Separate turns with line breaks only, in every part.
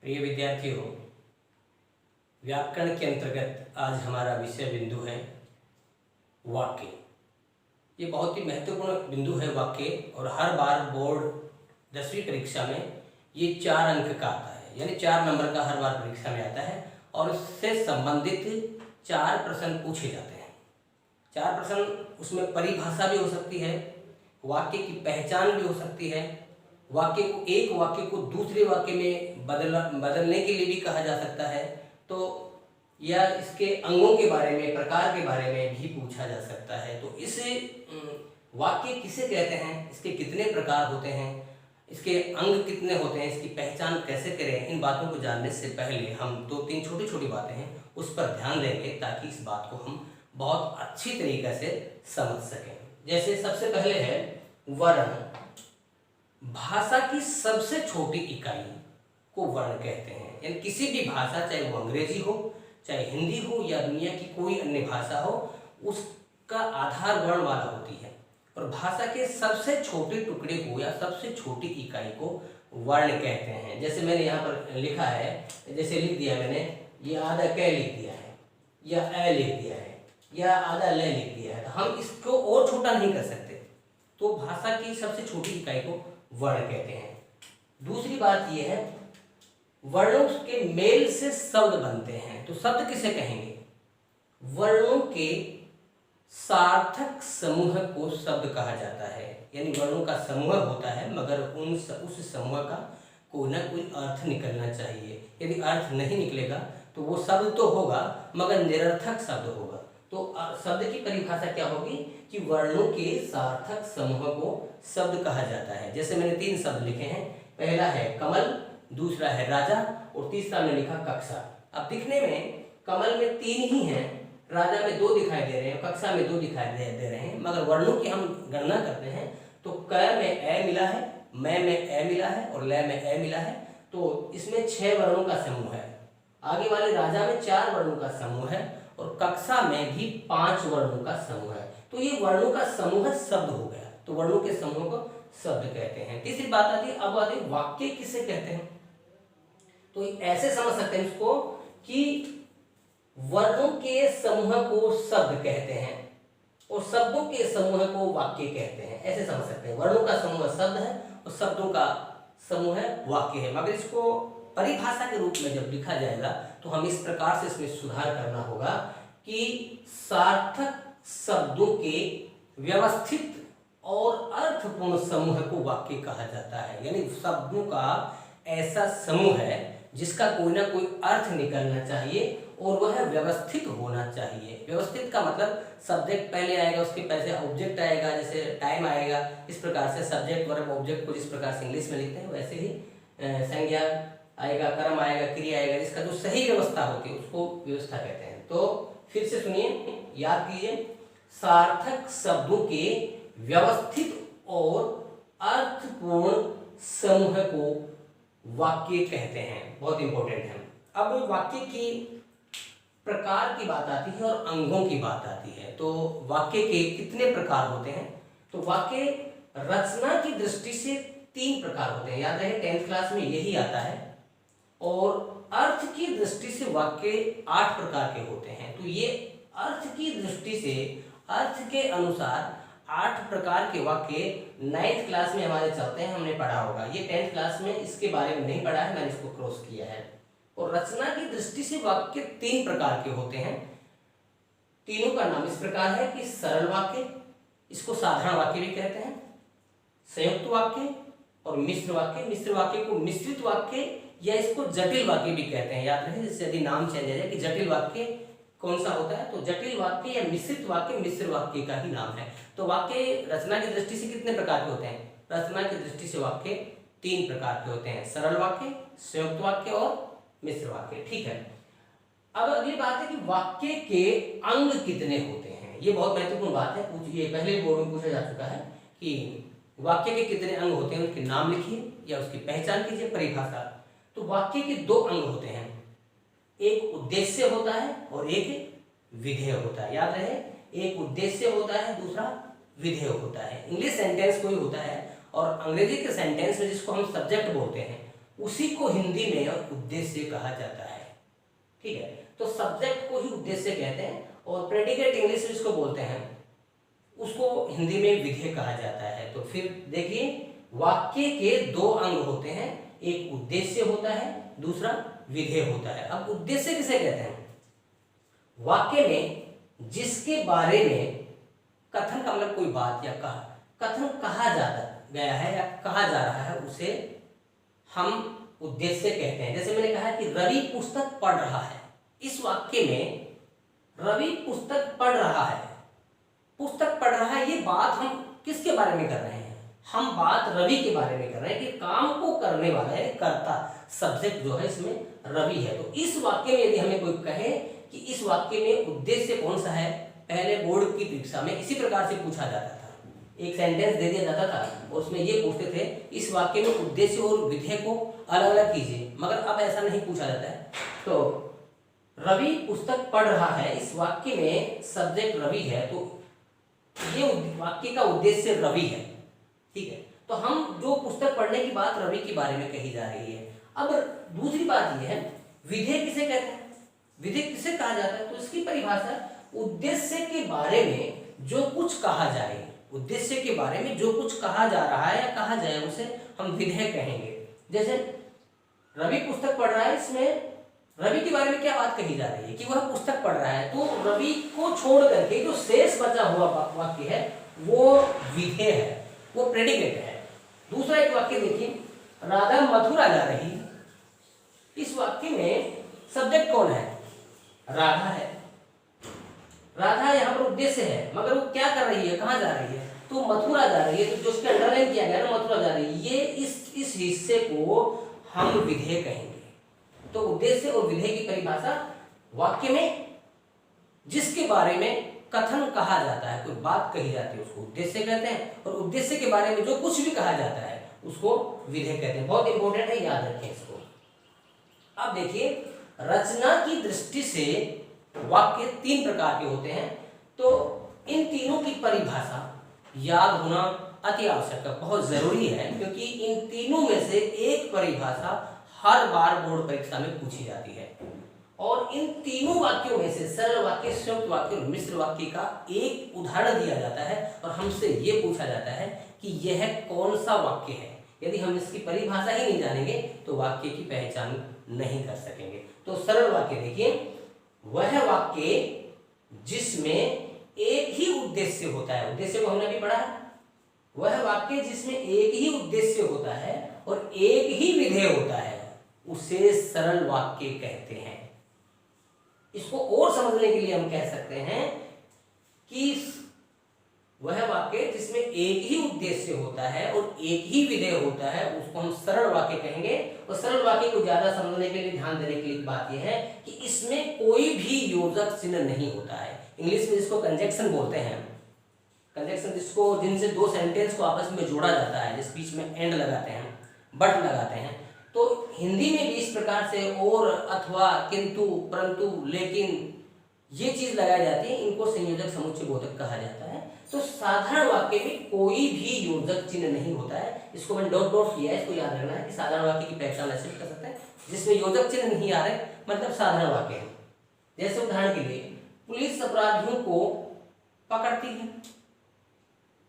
प्रिय विद्यार्थियों, व्याकरण के अंतर्गत आज हमारा विषय बिंदु है वाक्य। ये बहुत ही महत्वपूर्ण बिंदु है वाक्य, और हर बार बोर्ड 10वीं परीक्षा में ये 4 अंक का आता है, यानी 4 नंबर का हर बार परीक्षा में आता है और उससे संबंधित 4 प्रश्न पूछे जाते हैं। 4 प्रश्न, उसमें परिभाषा भी हो सकती है, वाक्य की पहचान भी हो सकती है, वाक्य को एक वाक्य को दूसरे वाक्य में बदलने के लिए भी कहा जा सकता है, तो या इसके अंगों के बारे में, प्रकार के बारे में भी पूछा जा सकता है। तो इस वाक्य किसे कहते हैं, इसके कितने प्रकार होते हैं, इसके अंग कितने होते हैं, इसकी पहचान कैसे करें, इन बातों को जानने से पहले हम 2-3 छोटी छोटी बातें हैं उस पर ध्यान देंगे, ताकि इस बात को हम बहुत अच्छी तरीके से समझ सकें। जैसे सबसे पहले है वर्ण। भाषा की सबसे छोटी इकाई को वर्ण कहते हैं, यानी किसी भी भाषा, चाहे वो अंग्रेजी हो, चाहे हिंदी हो, या दुनिया की कोई अन्य भाषा हो, उसका आधार वर्ण वाला होती है। और भाषा के सबसे छोटे टुकड़े को या सबसे छोटी इकाई को वर्ण कहते हैं। जैसे मैंने यहाँ पर लिखा है, जैसे लिख दिया मैंने, ये आधा क लिख दिया है, या ए लिख दिया है, या आधा ल लिख दिया है, तो हम इसको और छोटा नहीं कर सकते। तो भाषा की सबसे छोटी इकाई को वर्ण कहते हैं। दूसरी बात यह है, वर्णों के मेल से शब्द बनते हैं। तो शब्द किसे कहेंगे? वर्णों के सार्थक समूह को शब्द कहा जाता है। यानी वर्णों का समूह होता है, मगर उस समूह का कोई ना कोई अर्थ निकलना चाहिए। यदि अर्थ नहीं निकलेगा तो वो शब्द तो होगा, मगर निरर्थक शब्द होगा। तो शब्द की परिभाषा क्या होगी कि वर्णों के सार्थक समूह को शब्द कहा जाता है। जैसे मैंने 3 शब्द लिखे हैं, पहला है कमल, दूसरा है राजा, और तीसरा मैंने लिखा कक्षा। अब दिखने में कमल में 3 ही हैं, राजा में 2 दिखाई दे रहे हैं, कक्षा में 2 दिखाई दे रहे हैं, मगर वर्णों की हम गणना करते हैं तो क में ए मिला है, मैं में ए मिला है, और ल में ए मिला है। तो इसमें 6 वर्णों का समूह है। आगे वाले राजा में 4 वर्णों का समूह है, और कक्षा में भी 5 वर्णों का समूह है। तो ये वर्णों का समूह शब्द हो गया। तो वर्णों के समूह को शब्द कहते हैं। तीसरी बात आती है, अब आती है वाक्य किसे कहते हैं। तो ऐसे समझ सकते हैं इसको कि वर्णों के समूह को शब्द कहते हैं और शब्दों के समूह को वाक्य कहते हैं। ऐसे समझ सकते हैं, वर्णों का समूह शब्द है और शब्दों का समूह वाक्य है। मगर इसको परिभाषा के रूप में जब लिखा जाएगा तो हम इस प्रकार से इसमें सुधार करना होगा कि सार्थक शब्दों के व्यवस्थित और अर्थपूर्ण समूह को वाक्य कहा जाता है। यानी शब्दों का ऐसा समूह है जिसका कोई ना कोई अर्थ निकलना चाहिए और वह व्यवस्थित होना चाहिए। व्यवस्थित का मतलब सब्जेक्ट पहले आएगा, उसके पहले ऑब्जेक्ट आएगा, जैसे टाइम आएगा। इस प्रकार से सब्जेक्ट वर्ब ऑब्जेक्ट को जिस प्रकार से इंग्लिश में लिखते हैं, वैसे ही संज्ञा आएगा, कर्म आएगा, क्रिया आएगा, जिसका जो सही व्यवस्था होती है उसको व्यवस्था कहते हैं। तो फिर से सुनिए, याद कीजिए, सार्थक शब्दों के व्यवस्थित और अर्थपूर्ण समूह को वाक्य कहते हैं। बहुत इंपॉर्टेंट है। अब वाक्य की प्रकार की बात आती है और अंगों की बात आती है। तो वाक्य के कितने प्रकार होते हैं? तो वाक्य रचना की दृष्टि से 3 प्रकार होते हैं। याद रहे, 10th क्लास में यही आता है। और अर्थ की दृष्टि से वाक्य 8 प्रकार के होते हैं। तो ये अर्थ की दृष्टि से, अर्थ के अनुसार 8 प्रकार के वाक्य 9th क्लास में हमारे चलते हैं, हमने पढ़ा होगा। ये 10th क्लास में इसके बारे में नहीं पढ़ा है, मैंने इसको क्रॉस किया है। और रचना की दृष्टि से वाक्य 3 प्रकार के होते हैं। तीनों का नाम इस प्रकार है कि सरल वाक्य, इसको साधारण वाक्य भी कहते हैं, संयुक्त वाक्य और मिश्र वाक्य। मिश्र वाक्य को मिश्रित वाक्य या इसको जटिल वाक्य भी कहते हैं। याद रहे, जैसे यदि नाम चेंज हो जाए कि जटिल वाक्य कौन सा होता है, तो जटिल वाक्य या मिश्रित वाक्य मिश्र वाक्य का ही नाम है। तो वाक्य रचना की दृष्टि से कितने प्रकार के होते हैं? रचना की दृष्टि से वाक्य 3 प्रकार के होते हैं, सरल वाक्य, संयुक्त वाक्य और मिश्र वाक्य। ठीक है। अब अगली बात है कि वाक्य के अंग कितने होते हैं। ये बहुत महत्वपूर्ण बात है, पूछिए, पहले बोर्ड में पूछा जा चुका है कि वाक्य के कितने अंग होते हैं, उनके नाम लिखिए या उसकी पहचान कीजिए, परिभाषा। तो वाक्य के 2 अंग होते हैं, एक उद्देश्य होता है और एक विधेय होता है। याद रहे, एक उद्देश्य होता है, दूसरा विधेय होता है। इंग्लिश सेंटेंस कोई होता है और अंग्रेजी के सेंटेंस में जिसको हम सब्जेक्ट बोलते हैं, उसी को हिंदी में उद्देश्य कहा जाता है। ठीक है, तो सब्जेक्ट को ही उद्देश्य कहते हैं और प्रेडिकेट इंग्लिश में इसको बोलते हैं, उसको हिंदी में विधेय कहा जाता है। तो फिर देखिए, वाक्य के दो अंग होते हैं, एक उद्देश्य होता है, दूसरा विधेय होता है। अब उद्देश्य किसे कहते हैं? वाक्य में जिसके बारे में कथन का मतलब कोई बात या कथन कहा जाता गया है या कहा जा रहा है, उसे हम उद्देश्य कहते हैं। जैसे मैंने कहा कि रवि पुस्तक पढ़ रहा है, इस वाक्य में रवि पुस्तक पढ़ रहा है, पुस्तक पढ़ रहा है, ये बात हम किसके बारे में कर रहे हैं? हम बात रवि के बारे में कर रहे हैं कि काम को करने वाला है, कर्ता, सब्जेक्ट जो है इसमें रवि है। तो इस वाक्य में यदि हमें कोई कहे कि इस वाक्य में उद्देश्य कौन सा है, पहले बोर्ड की परीक्षा में इसी प्रकार से पूछा जाता था, एक सेंटेंस दे दिया जाता था और उसमें ये पूछते थे इस वाक्य में उद्देश्य और विधेय को अलग अलग कीजिए, मगर अब ऐसा नहीं पूछा जाता है। तो रवि पुस्तक पढ़ रहा है, इस वाक्य में सब्जेक्ट रवि है, तो ये वाक्य का उद्देश्य रवि है। ठीक है, तो हम जो पुस्तक पढ़ने की बात रवि के बारे में कही जा रही है। अब दूसरी बात यह है, विधेय किसे कहते हैं? विधेय किसे कहा जाता है? तो इसकी परिभाषा उद्देश्य के बारे में जो कुछ कहा जाए, उद्देश्य के बारे में जो कुछ कहा जा रहा है या कहा जाए उसे हम विधेय कहेंगे। जैसे रवि पुस्तक पढ़ रहा है, इसमें रवि के बारे में क्या बात कही जा रही है कि वह पुस्तक पढ़ रहा है, तो रवि को छोड़ करके जो शेष बचा हुआ वाक्य है वो विधेय है, वो प्रेडिकेट है। दूसरा एक वाक्य देखिए, राधा मथुरा जा रही है, इस वाक्य में सब्जेक्ट कौन है? राधा है। राधा यहाँ पर उद्देश्य है, मगर वो क्या कर रही है, कहाँ जा रही है? तो मथुरा जा रही है। तो जो उसके अंडरलाइन किया गया ना, मथुरा जा रही है, ये इस हिस्से को हम विधेय कहेंगे। तो उद्देश्य और विधेय की परिभाषा, वाक्य में जिसके बारे में कथन कहा जाता है, कोई बात कही जाती है, उसको उद्देश्य कहते हैं, और उद्देश्य के बारे में जो कुछ भी कहा जाता है उसको विधेय कहते हैं। बहुत इंपॉर्टेंट है, याद रखें इसको। अब देखिए, रचना की दृष्टि से वाक्य तीन प्रकार के होते हैं, तो इन तीनों की परिभाषा याद होना अति आवश्यक है, बहुत जरूरी है, क्योंकि इन तीनों में से एक परिभाषा हर बार बोर्ड परीक्षा में पूछी जाती है। और इन तीनों वाक्यों में से सरल वाक्य, संयुक्त वाक्य और मिश्र वाक्य का एक उदाहरण दिया जाता है और हमसे ये पूछा जाता है कि यह कौन सा वाक्य है। यदि हम इसकी परिभाषा ही नहीं जानेंगे तो वाक्य की पहचान नहीं कर सकेंगे। तो सरल वाक्य देखिए, वह वाक्य जिसमें एक ही उद्देश्य होता है, उद्देश्य को हमने भी पढ़ा है, वह वाक्य जिसमें एक ही उद्देश्य होता है और एक ही विधेय होता है, उसे सरल वाक्य कहते हैं। इसको और समझने के लिए हम कह सकते हैं कि वह वाक्य जिसमें एक ही उद्देश्य होता है और एक ही विधेय होता है, उसको हम सरल वाक्य कहेंगे। और सरल वाक्य को ज्यादा समझने के लिए, ध्यान देने के लिए बात यह है कि इसमें कोई भी योजक चिन्ह नहीं होता है। इंग्लिश में इसको कंजक्शन बोलते हैं, कंजक्शन जिसको, जिनसे दो सेंटेंस को आपस में जोड़ा जाता है, जिस बीच में एंड लगाते हैं, बट लगाते हैं। तो हिंदी में भी इस प्रकार से और, अथवा, किंतु, परंतु, लेकिन, ये चीज लगाई जाती है, इनको संयोजक समुच्चय बोधक कहा जाता है। तो साधारण वाक्य में कोई भी योजक चिन्ह नहीं होता है। इसको मैंने डॉट डॉट किया है, इसको याद रखना है कि साधारण वाक्य की पहचान ऐसे भी कर सकते हैं जिसमें योजक चिन्ह नहीं आ रहे, मतलब साधारण वाक्य है। जैसे उदाहरण के लिए, पुलिस अपराधियों को पकड़ती है,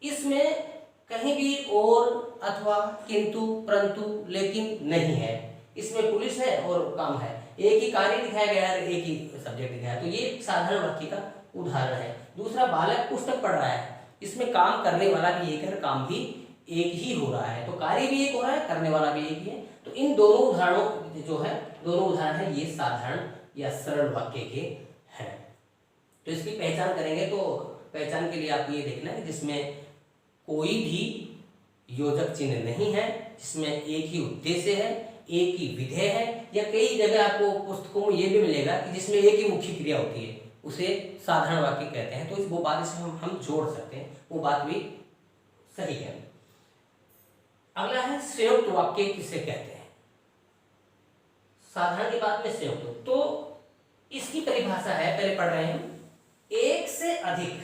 इसमें कहीं भी और, अथवा, किंतु, परंतु, लेकिन नहीं है। इसमें पुलिस है और काम है, एक ही कार्य दिखाया गया है, एक ही सब्जेक्ट दिखाया है। तो ये साधारण वाक्य का उदाहरण है। दूसरा, बालक पुस्तक पढ़ रहा है, इसमें काम करने वाला भी एक है, काम भी एक ही हो रहा है, तो कार्य भी एक हो रहा है, करने वाला भी एक ही है। तो इन दोनों उदाहरणों जो है, दोनों उदाहरण है, ये साधारण या सरल वाक्य के हैं। तो इसकी पहचान करेंगे, तो पहचान के लिए आपको ये देखना है कि जिसमें कोई भी योजक चिन्ह नहीं है, जिसमें एक ही उद्देश्य है, एक ही विधेय है, या कई जगह आपको पुस्तकों में ये भी मिलेगा कि जिसमें एक ही मुख्य क्रिया होती है, उसे साधारण वाक्य कहते हैं। तो वो बात से हम जोड़ सकते हैं, वो बात भी सही है। अगला है संयुक्त वाक्य किसे कहते हैं? साधारण की बात में संयुक्त, तो इसकी परिभाषा है, पहले पढ़ रहे हैं, एक से अधिक,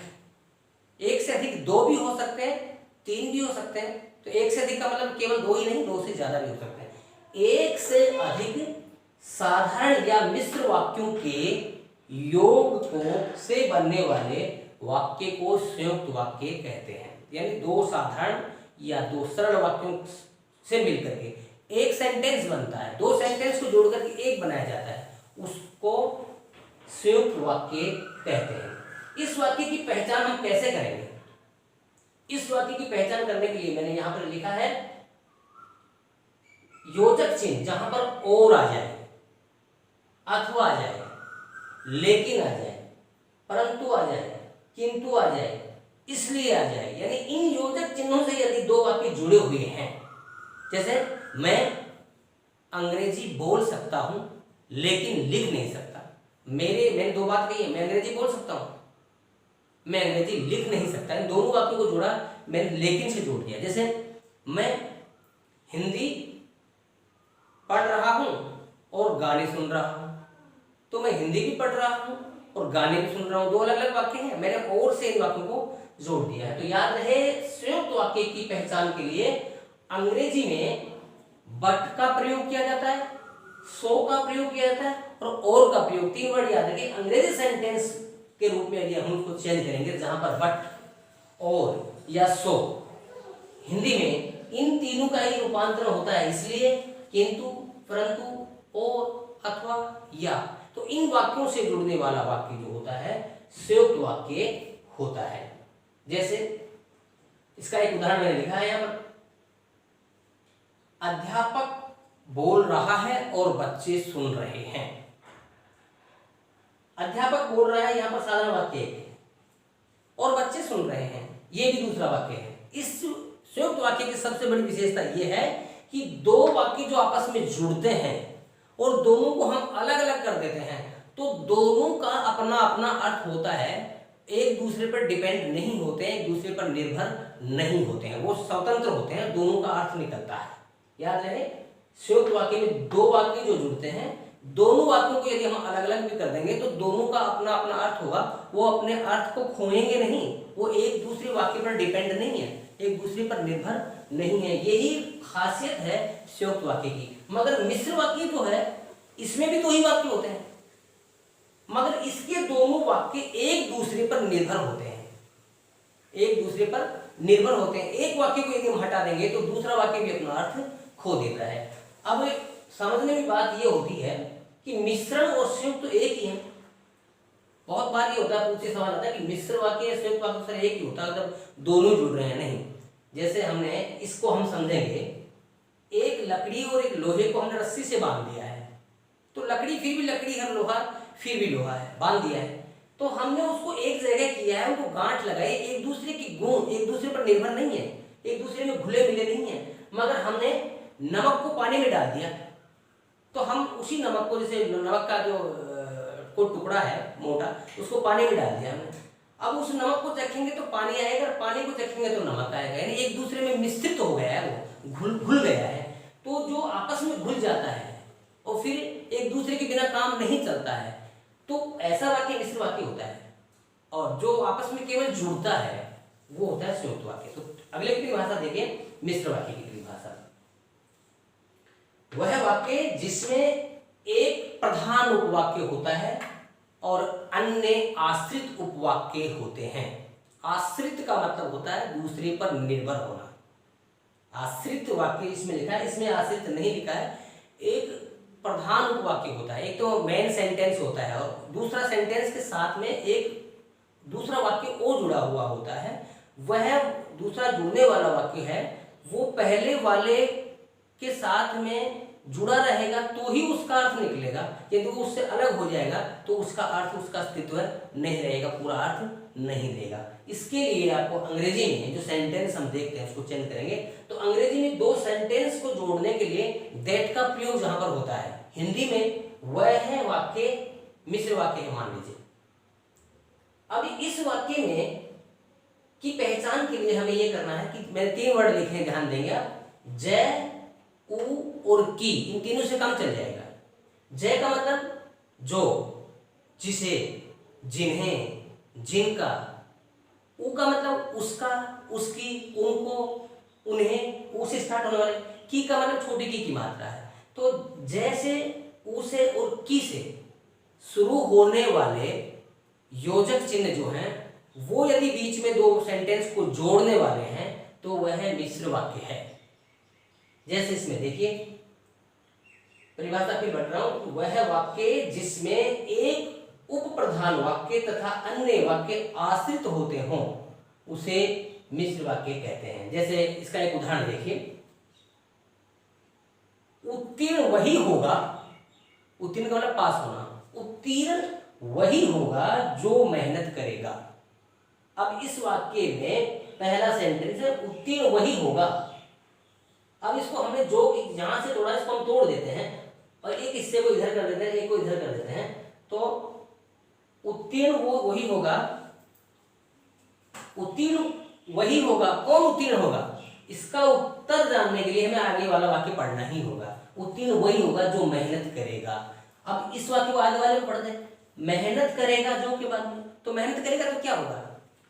एक से अधिक दो भी हो सकते हैं, तीन भी हो सकते हैं। तो एक से अधिक का मतलब केवल दो ही नहीं, दो से ज्यादा भी हो सकते हैं। एक से अधिक साधारण या मिश्र वाक्यों के योग को से बनने वाले वाक्य को संयुक्त वाक्य कहते हैं। यानी दो साधारण या दो सरल वाक्यों से मिलकर के एक सेंटेंस बनता है, दो सेंटेंस को जोड़ करके एक बनाया जाता है, उसको संयुक्त वाक्य कहते हैं। इस वाक्य की पहचान हम कैसे करेंगे? इस वाक्य की पहचान करने के लिए मैंने यहां पर लिखा है योजक चिन्ह, जहां पर और आ जाए, अथवा आ जाए, लेकिन आ जाए, परंतु आ जाए, किंतु आ जाए, इसलिए आ जाए, यानी इन योजक चिन्हों से यदि दो वाक्य जुड़े हुए हैं, जैसे मैं अंग्रेजी बोल सकता हूं लेकिन लिख नहीं सकता, मैंने दो बात कही है, मैं अंग्रेजी बोल सकता हूं, मैं अंग्रेजी लिख नहीं सकता, इन दोनों वाक्यों को जोड़ा, मैंने लेकिन से जोड़ दिया। जैसे मैं हिंदी पढ़ रहा हूं और गाने सुन रहा हूं, तो मैं हिंदी भी पढ़ रहा हूं और गाने भी सुन रहा हूं, दो अलग अलग वाक्य हैं, मैंने और से इन वाक्यों को जोड़ दिया है। तो याद रहे, संयुक्त वाक्य की पहचान के लिए अंग्रेजी में बट का प्रयोग किया जाता है, सो का प्रयोग किया जाता है और का प्रयोग, तीन वर्ड याद रखिए। अंग्रेजी सेंटेंस के रूप में यदि हम उसको चेंज करेंगे जहां पर बट, और या सो, हिंदी में इन तीनों का ही रूपांतरण होता है, इसलिए किंतु, परंतु, और, अथवा, या। तो इन वाक्यों से जुड़ने वाला वाक्य जो होता है संयुक्त वाक्य होता है। जैसे इसका एक उदाहरण मैंने लिखा है यहां पर, अध्यापक बोल रहा है और बच्चे सुन रहे हैं। अध्यापक बोल रहा है, यहां पर साधारण वाक्य है, और बच्चे सुन रहे हैं, ये भी दूसरा वाक्य है। इस संयुक्त वाक्य की सबसे बड़ी विशेषता यह है कि दो वाक्य जो आपस में जुड़ते हैं और दोनों को हम अलग अलग कर देते हैं, तो दोनों का अपना अपना अर्थ होता है, एक दूसरे पर डिपेंड नहीं होते हैं, एक दूसरे पर निर्भर नहीं होते हैं, वो स्वतंत्र होते हैं, दोनों का अर्थ निकलता है। याद रहे, संयुक्त वाक्य में दो वाक्य जो जुड़ते हैं, दोनों वाक्यों को यदि हम अलग अलग भी कर देंगे तो दोनों का अपना अपना अर्थ होगा, वो अपने अर्थ को खोएंगे नहीं, वो एक दूसरे वाक्य पर डिपेंड नहीं है, एक दूसरे पर निर्भर नहीं है। यही खासियत है संयुक्त वाक्य की। मगर मिश्र वाक्य जो है, इसमें भी दो ही वाक्य होते हैं, मगर इसके दोनों वाक्य एक दूसरे पर निर्भर होते हैं, एक दूसरे पर निर्भर होते हैं। एक वाक्य को यदि हम हटा देंगे तो दूसरा वाक्य भी अपना अर्थ खो देता है। अब समझने में बात यह होती है कि मिश्रण और संयुक्त तो एक ही है। बहुत बार ये होता है, पूछे सवाल आता है कि मिश्र वाक्य या संयुक्त वाक्य सर एक ही होता है, मतलब दोनों जुड़ रहे हैं। नहीं, जैसे हमने इसको हम समझेंगे, एक लकड़ी और एक लोहे को हमने रस्सी से बांध दिया है, तो लकड़ी फिर भी लकड़ी है, लोहा फिर भी लोहा है, बांध दिया है, तो हमने उसको एक जगह किया है, उनको गांठ लगाई, एक दूसरे की गुण एक दूसरे पर निर्भर नहीं है, एक दूसरे में घुले मिले नहीं है। मगर हमने नमक को पानी में डाल दिया, तो हम उसी नमक को, जैसे नमक का जो को टुकड़ा है मोटा, उसको पानी में डाल दिया हमने, अब उस नमक को चखेंगे तो पानी आएगा, और पानी को चखेंगे तो नमक आएगा, यानी एक दूसरे में मिश्रित हो गया है, वो घुल गया है। तो जो आपस में घुल जाता है और फिर एक दूसरे के बिना काम नहीं चलता है, तो ऐसा वाक्य मिश्र वाक्य होता है। और जो आपस में केवल जुड़ता है वो होता है संयुक्त वाक्य। तो अगले की परिभाषा देखिए, मिश्र वाक्य की परिभाषा, वह वाक्य जिसमें एक प्रधान उपवाक्य होता है और अन्य आश्रित उपवाक्य होते हैं। आश्रित का मतलब होता है दूसरे पर निर्भर होना। आश्रित वाक्य इसमें लिखा है, इसमें आश्रित नहीं लिखा है। एक प्रधान उपवाक्य होता है, एक तो मेन सेंटेंस होता है और दूसरा सेंटेंस के साथ में एक दूसरा वाक्य और जुड़ा हुआ होता है। वह दूसरा जुड़ने वाला वाक्य है, वो पहले वाले के साथ में जुड़ा रहेगा तो ही उसका अर्थ निकलेगा, यदि वो उससे अलग हो जाएगा तो उसका अर्थ, उसका अस्तित्व नहीं रहेगा, पूरा अर्थ नहीं देगा। इसके लिए आपको अंग्रेजी में जो सेंटेंस हम देखते हैं उसको चेंज करेंगे। तो अंग्रेजी में दो सेंटेंस को जोड़ने के लिए दैट का प्रयोग जहां पर होता है, हिंदी में वह है वाक्य मिश्र वाक्य है, मान लीजिए। अब इस वाक्य में की पहचान के लिए हमें यह करना है कि मैंने तीन वर्ड लिखे हैं, ध्यान देंगे आप, जय, उ और की, इन तीनों से काम चल जाएगा। जय का मतलब जो, जिसे, जिन्हें, जिनका। उ का मतलब उसका, उसकी, उनको, उन्हें, उससे स्टार्ट होने वाले। की का मतलब छोटी की मात्रा है। तो जैसे उ से और की से शुरू होने वाले योजक चिन्ह जो हैं वो यदि बीच में दो सेंटेंस को जोड़ने वाले हैं तो वह मिश्र वाक्य है। जैसे इसमें देखिए परिभाषा फिर बढ़ रहा हूं, वह वाक्य जिसमें एक उप प्रधान वाक्य तथा अन्य वाक्य आश्रित होते हों उसे मिश्र वाक्य कहते हैं। जैसे इसका एक उदाहरण देखिए, उत्तीर्ण वही होगा, उत्तीर्ण का मतलब पास होना, उत्तीर्ण वही होगा जो मेहनत करेगा। अब इस वाक्य में पहला सेंटेंस है उत्तीर्ण वही होगा। अब इसको हमने जो यहां से तोड़ा इसको हम तोड़ देते हैं और एक हिस्से को इधर कर देते हैं, एक को इधर कर देते हैं, तो उत्तीर्ण वो वही होगा, उत्तीर्ण वही होगा। कौन उत्तीर्ण होगा, इसका उत्तर जानने के लिए हमें आगे वाला वाक्य पढ़ना ही होगा। उत्तीर्ण वही होगा जो मेहनत करेगा। अब इस वाक्य को आगे वाले में पढ़ दे, मेहनत करेगा जो के बाद में, तो मेहनत करेगा तो क्या होगा,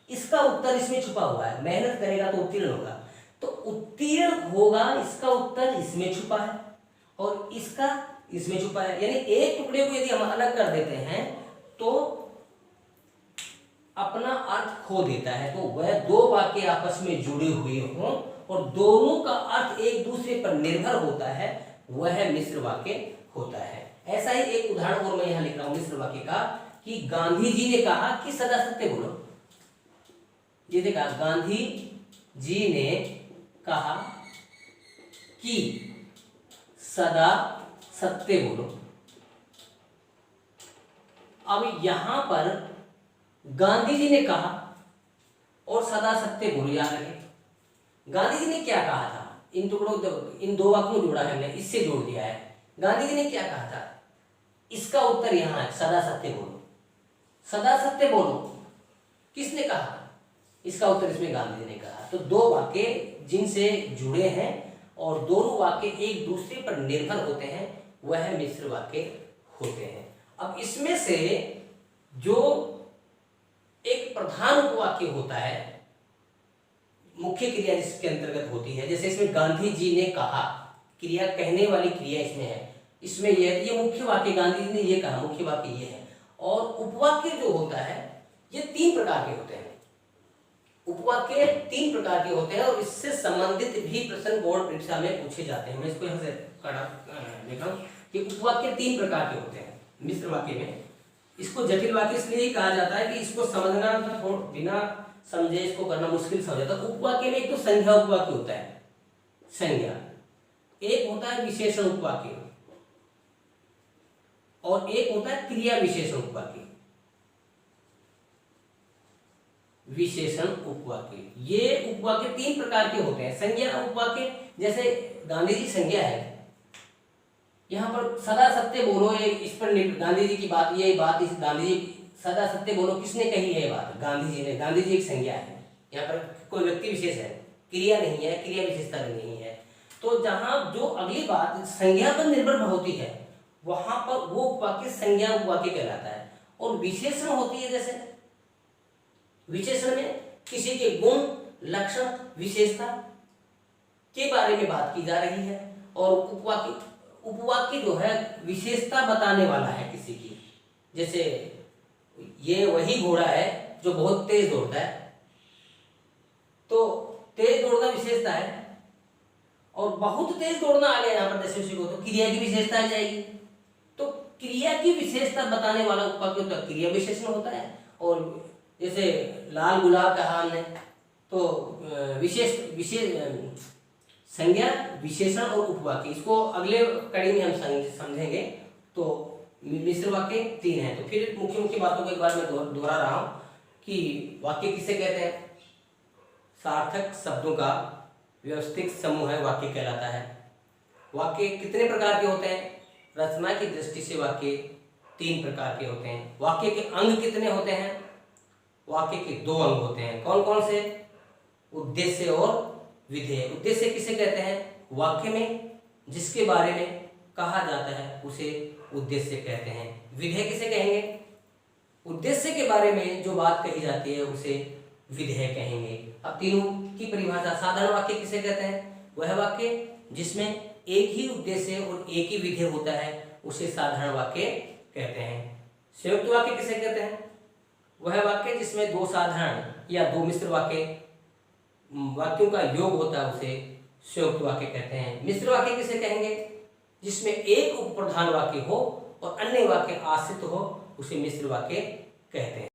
इसका उत्तर इसमें छुपा हुआ है, मेहनत करेगा तो उत्तीर्ण होगा, तो उत्तीर्ण होगा इसका उत्तर इसमें छुपा है और इसका इसमें छुपा है। यानी एक टुकड़े को यदि हम अलग कर देते हैं तो अपना अर्थ खो देता है। तो वह दो वाक्य आपस में जुड़े हुए हों और दोनों का अर्थ एक दूसरे पर निर्भर होता है, वह मिश्र वाक्य होता है। ऐसा ही एक उदाहरण और मैं यहां लिख रहा हूं मिश्र वाक्य का, कि गांधी जी ने कहा कि सदा सत्य बोलो। ये देखा, गांधी जी ने कहा कि सदा सत्य बोलो। अब यहां पर गांधी जी ने कहा और सदा सत्य बोलो, याद रखें गांधी जी ने क्या कहा था, इन टुकड़ों इन दो वाक्यों को जोड़ा है हमने, इससे जोड़ दिया है। गांधी जी ने क्या कहा था, इसका उत्तर यहां है सदा सत्य बोलो। सदा सत्य बोलो किसने कहा, इसका उत्तर इसमें गांधी जी ने कहा। तो दो वाक्य जिनसे जुड़े हैं और दोनों वाक्य एक दूसरे पर निर्भर होते हैं वह मिश्र वाक्य होते हैं। अब इसमें से जो एक प्रधान उपवाक्य होता है, मुख्य क्रिया जिसके अंतर्गत होती है, जैसे इसमें गांधी जी ने कहा, क्रिया कहने वाली क्रिया इसमें है, इसमें ये मुख्य वाक्य गांधी जी ने ये कहा, मुख्य वाक्य ये है। और उपवाक्य जो होता है ये तीन प्रकार के होते हैं। उपवाक्य तीन प्रकार के होते हैं और इससे संबंधित भी प्रश्न बोर्ड परीक्षा में पूछे जाते हैं। मैं इसको यहाँ से देखा कि उपवाक्य तीन प्रकार के होते हैं मिश्र वाक्य में। इसको जटिल वाक्य इसलिए ही कहा जाता है कि इसको समझना तो बिना समझे इसको करना मुश्किल समझ जाता है। उपवाक्य में एक तो संज्ञा उपवाक्य होता है, संज्ञा, एक होता है विशेषण उपवाक्य और एक होता है क्रिया विशेषण उपवाक्य। विशेषण उपवाक्य, ये उपवाक्य तीन प्रकार के होते हैं। संज्ञा उपवाक्य, जैसे गांधी जी संज्ञा है, यहाँ पर सदा सत्य बोलो, ये इस पर गांधी जी की बात, ये बात इस गांधी जी सदा सत्य बोलो किसने कही है बात, गांधी जी ने। गांधी जी एक संज्ञा है, यहाँ पर कोई व्यक्ति विशेष है, क्रिया नहीं है, क्रिया विशेषता नहीं है। तो जहां जो अगली बात संज्ञा पर निर्भर होती है वहां पर वो उपवाक्य संज्ञा उपवाक्य कहलाता है। और विशेषण होती है, जैसे विशेषण में किसी के गुण, लक्षण, विशेषता के बारे में बात की जा रही है और उपवाक्य जो है विशेषता बताने वाला है किसी की। जैसे ये वही घोड़ा है जो बहुत तेज दौड़ता है, तो तेज दौड़ना विशेषता है और बहुत तेज दौड़ना आ गया यहाँ पर जैसे उसी को, तो क्रिया की विशेषता आ जाएगी। तो क्रिया की विशेषता बताने वाला उपवाक्य होता है, क्रिया विशेषण होता है। और जैसे लाल गुलाब कहा हमने, तो विशेष संज्ञा, विशेषण और उपवाक्य, इसको अगले कड़ी में हम समझेंगे। तो मिश्र वाक्य तीन है। तो फिर मुख्य मुख्य बातों को एक बार मैं दोहरा रहा हूं कि वाक्य किसे कहते हैं, सार्थक शब्दों का व्यवस्थित समूह है वाक्य कहलाता है। वाक्य कितने प्रकार के होते हैं, रचना की दृष्टि से वाक्य तीन प्रकार के होते हैं। वाक्य के अंग कितने होते हैं, वाक्य के दो अंग होते हैं। कौन कौन से, उद्देश्य और विधेय। उद्देश्य किसे कहते हैं, वाक्य में जिसके बारे में कहा जाता है उसे उद्देश्य कहते हैं। विधेय किसे कहेंगे, उद्देश्य के बारे में जो बात कही जाती है उसे विधेय कहेंगे। अब तीनों की परिभाषा, साधारण वाक्य किसे कहते हैं, वह वाक्य जिसमें एक ही उद्देश्य और एक ही विधेय होता है उसे साधारण वाक्य कहते हैं। संयुक्त वाक्य किसे कहते हैं? वह वाक्य जिसमें दो साधारण या दो मिश्र वाक्यों का योग होता है उसे संयुक्त वाक्य कहते हैं। मिश्र वाक्य किसे कहेंगे? जिसमें एक उपप्रधान वाक्य हो और अन्य वाक्य आश्रित हो उसे मिश्र वाक्य कहते हैं।